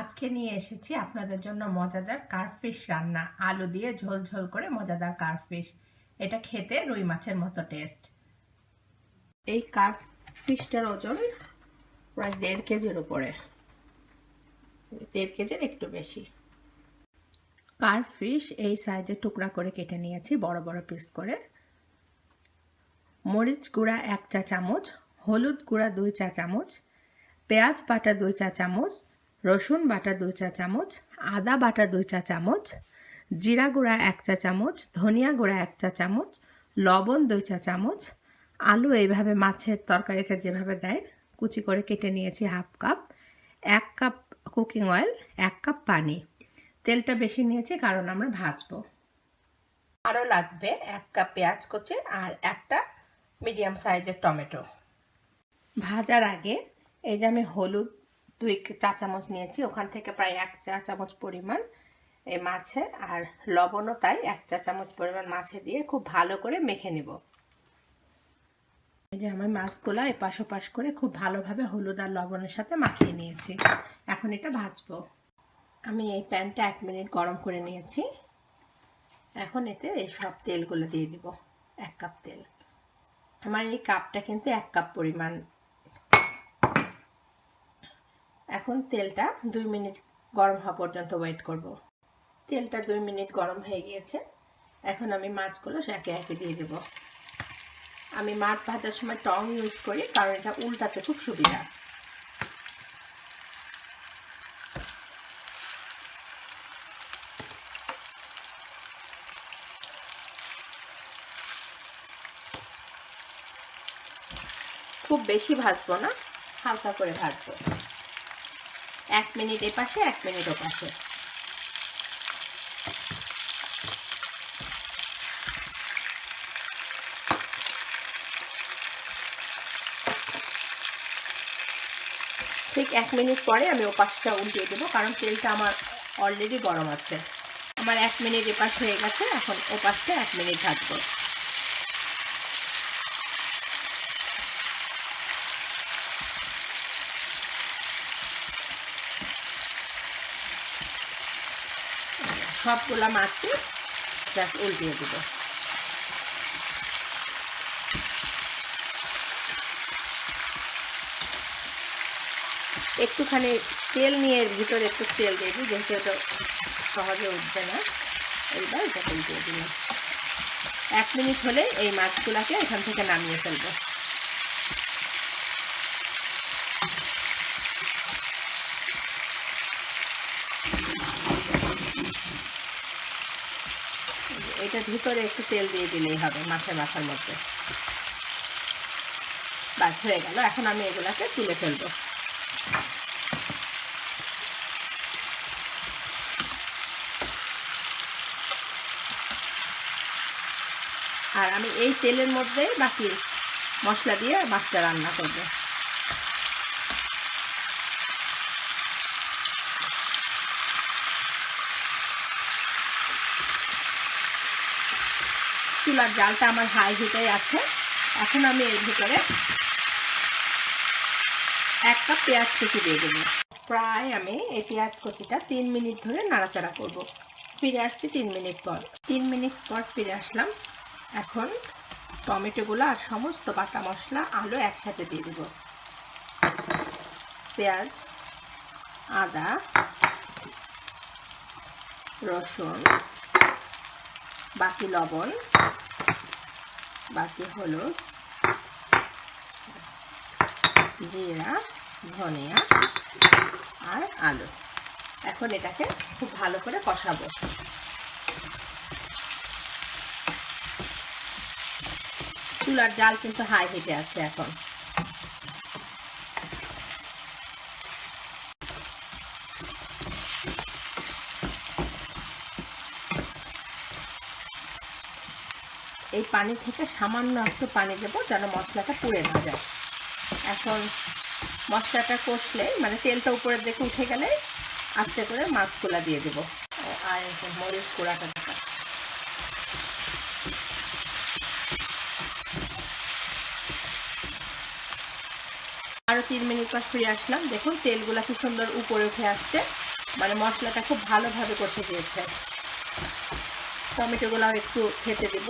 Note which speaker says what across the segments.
Speaker 1: আজকে নিয়ে এসেছি আপনাদের জন্য মজাদার কার্প ফিশ রান্না। আলু দিয়ে ঝোল ঝোল করে মজাদার কার্প ফিশ। এটা খেতে রুই মাছের মতো টেস্ট। এই কার্প ফিশটার ওজন প্রায় 1.5 কেজির উপরে, 1.5 কেজির একটু বেশি। কার্প ফিশ এই সাইজে টুকরা করে কেটে নিয়েছি, বড় বড় পিস করে। মরিচ গুঁড়া 1 চা চামচ, হলুদ গুঁড়া 2 চা চামচ, পেঁয়াজ বাটা 2 চা চামচ, রসুন বাটা 2 চা চামচ, আদা বাটা 2 চা চামচ, জিরা গুঁড়া 1 চা চামচ, ধনিয়া গুঁড়া 1 চা চামচ, লবণ 2 চা চামচ। আলু এইভাবে মাছের তরকারিতে যেভাবে দেয় কুচি করে কেটে নিয়েছি half cup. 1 cup cooking oil, 1 cup পানি। তেলটা বেশি নিয়েছি কারণ আমরা ভাজবো। আরও লাগবে 1 কাপ পেঁয়াজ কুচি আর একটা মিডিয়াম সাইজের টমেটো। ভাজার আগে এই যে আমি হলুদ 2 চা চামচ নিয়েছি, ওখান থেকে প্রায় 1 চা চামচ পরিমাণ এই মাছে, আর লবণও তাই 1 চা চামচ পরিমাণ মাছে দিয়ে খুব ভালো করে মেখে নেব। এই যে আমার মাছগুলো এপাশ ওপাশ করে খুব ভালোভাবে হলুদ আর লবণের সাথে মাখিয়ে নিয়েছি। এখন এটা ভাজবো। আমি এই প্যানটা 1 মিনিট গরম করে নিয়েছি। এখন এতে এই সব তেলগুলো দিয়ে দিব। 1 কাপ তেল। আমার এই কাপটা কিন্তু 1 কাপ পরিমাণ। এখন তেলটা 2 মিনিট গরম হওয়া পর্যন্ত ওয়েট করব। তেলটা 2 মিনিট গরম হয়ে গিয়েছে। এখন আমি মাছগুলো একে একে দিয়ে দেব। আমি মাছ ভাজার সময় টং ইউজ করি কারণ এটা উল্টাতে খুব সুবিধা। খুব বেশি ভাজবো না, হালকা করে ভাজবো। 1 মিনিট এপাশে 1 মিনিট ওপাশে। ঠিক 1 মিনিট পরে আমি ওপাশটা উল্টিয়ে দেবো কারণ তেলটা আমার অলরেডি গরম আছে। আমার 1 মিনিট এপাশ হয়ে গেছে। এখন ওপাশটা 1 মিনিট ভাজবো। সবগুলা মাছই জাস্ট উল্টিয়ে দেবো। একটুখানি তেল নিয়ে ভিতরে একটু তেল দিয়ে দিই, যেহেতু এটা সহজে উঠবে না। এইবার এটা উল্টিয়ে দিলাম। 1 মিনিট হলে এই মাছগুলাকে এখান থেকে নামিয়ে ফেলবো। এটা ভিতরে একটু তেল দিয়ে দিলেই হবে মাছের মাথার মধ্যে। বাস হয়ে গেল। এখন আমি এগুলাকে তুলে ফেলবো। আর আমি এই তেলের মধ্যেই বাকি মশলা দিয়ে মাছটা রান্না করব। চুলার জালটা আমার হাই হিটেই আছে। এখন আমি এর ভিতরে 1 কাপ পেঁয়াজ কুচি দিয়ে দেবো। প্রায় আমি এই পেঁয়াজ কুচিটা 3 মিনিট ধরে নাড়াচাড়া করব। ফিরে আসছি 3 মিনিট পর। 3 মিনিট পর ফিরে আসলাম। এখন টমেটোগুলো আর সমস্ত বাটা মশলা আলু একসাথে দিয়ে দেব। পেঁয়াজ, আদা, রসুন, বাকি লবণ, বাকি হলুদ, জিরা, ধনিয়া আর আলু। এখন এটাকে খুব ভালো করে কষাবো। চুলার জাল কিন্তু হাই হিটে আছে। এখন এই পানি থেকে সামান্য একটু পানি দেবো যেন মশলাটা পুড়ে না যায়। এখন মশলাটা কষলে মানে তেলটা উপরের দিকে উঠে গেলে আস্তে করে মাছগুলা দিয়ে দেবো। আর মরিচ গুঁড়াটা দেবো। আরও 3 মিনিট পর ফিরে আসলাম। দেখুন তেলগুলো কি সুন্দর উপরে উঠে আসছে, মানে মশলাটা খুব ভালোভাবে করতে গিয়েছে। টমেটোগুলো একটু খেতে দিব।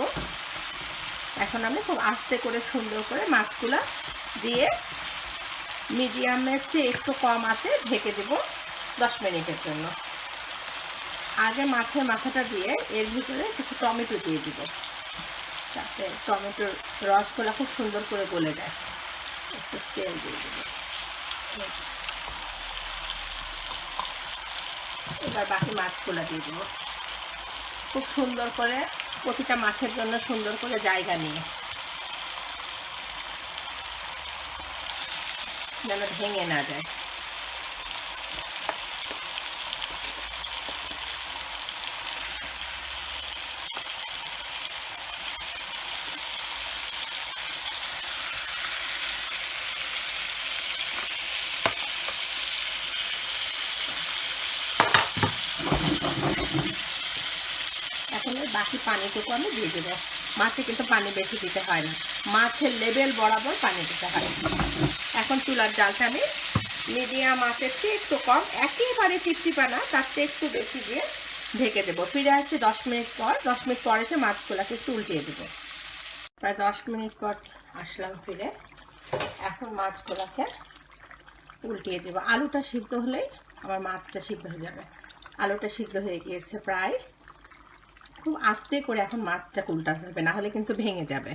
Speaker 1: এখন আমি খুব আস্তে করে সুন্দর করে মাছগুলো দিয়ে মিডিয়ামের চেয়ে একটু কম আছে ঢেকে দেব 10 মিনিটের জন্য। আগে মাছের মাথাটা দিয়ে এর ভিতরে কিছু টমেটো দিয়ে দিব, যাতে টমেটোর রসগুলো খুব সুন্দর করে গলে যায়। একটু তেল দিয়ে দেবো। এবার বাকি মাছগুলো দিয়ে দেবো খুব সুন্দর করে, প্রতিটা মাছের জন্য সুন্দর করে জায়গা নিয়ে, যেন ভেঙে না যায়। এখন বাকি পানিটুকু আমি দিয়ে দেবো। মাছে কিন্তু পানি বেশি দিতে হয় না, মাছের লেভেল বরাবর পানি দিতে হয়। এখন চুলার জালটা আমি মিডিয়াম আঁচের চেয়ে একটু কম, একেবারে টিপটিপা না, তার চেয়ে একটু বেশি দিয়ে ঢেকে দেবো। ফিরে আসছি 10 মিনিট পর। 10 মিনিট পর এসে মাছগুলোকে একটু উল্টিয়ে দেবো। প্রায় 10 মিনিট পর আসলাম ফিরে। এখন মাছগুলোকে উল্টিয়ে দেবো। আলুটা সিদ্ধ হলেই আমার মাছটা সিদ্ধ হয়ে যাবে। আলুটা সিদ্ধ হয়ে গিয়েছে প্রায়। খুব আস্তে করে এখন মাছটা উল্টাতে হবে, না হলে কিন্তু ভেঙে যাবে।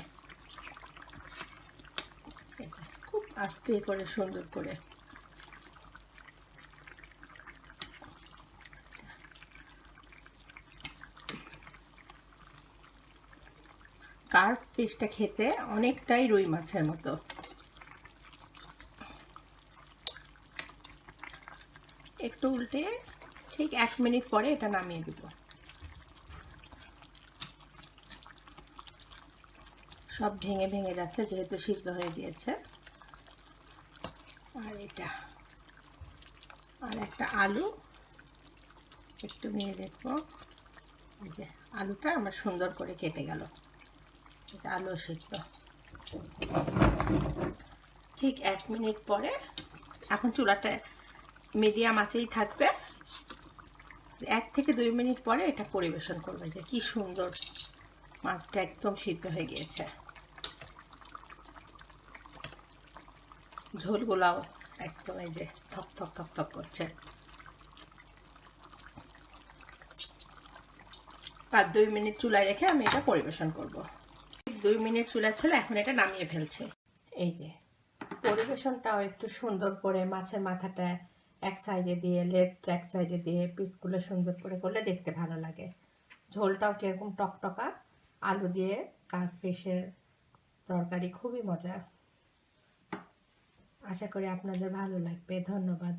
Speaker 1: খুব আস্তে করে সুন্দর করে কার্প ফিশটা খেতে অনেকটাই রুই মাছের মতো। একটু উল্টে ঠিক 1 মিনিট পরে এটা নামিয়ে দেব। সব ভেঙে ভেঙে যাচ্ছে যেহেতু সিদ্ধ হয়ে গিয়েছে। আর এটা আর একটা আলু একটু নিয়ে দেখবো। এই যে আলুটা আমার সুন্দর করে কেটে গেল। এটা আলু সিদ্ধ। ঠিক 1 মিনিট পরে এখন চুলাটা মিডিয়াম আঁচেই থাকবে। 1 থেকে 2 মিনিট পরে এটা পরিবেশন করবে। যে কি সুন্দর মাছটা একদম সিদ্ধ হয়ে গিয়েছে। ঝোলগুলাও একদম এই যে থক থক থক থক করছে। আর 2 মিনিট চুলায় রেখে আমি এটা পরিবেশন করব। 2 মিনিট চুলা ছিল, এখন এটা নামিয়ে ফেলছি। এই যে পরিবেশনটাও একটু সুন্দর করে মাছের মাথাটা এক সাইডে দিয়ে, লেজটা এক সাইডে দিয়ে পিসগুলো সুন্দর করে করলে দেখতে ভালো লাগে। ঝোলটাও কিরকম টকটকা, আলু দিয়ে কার্প ফিশের তরকারি খুবই মজা। আশা করি আপনাদের ভালো লাগবে। ধন্যবাদ।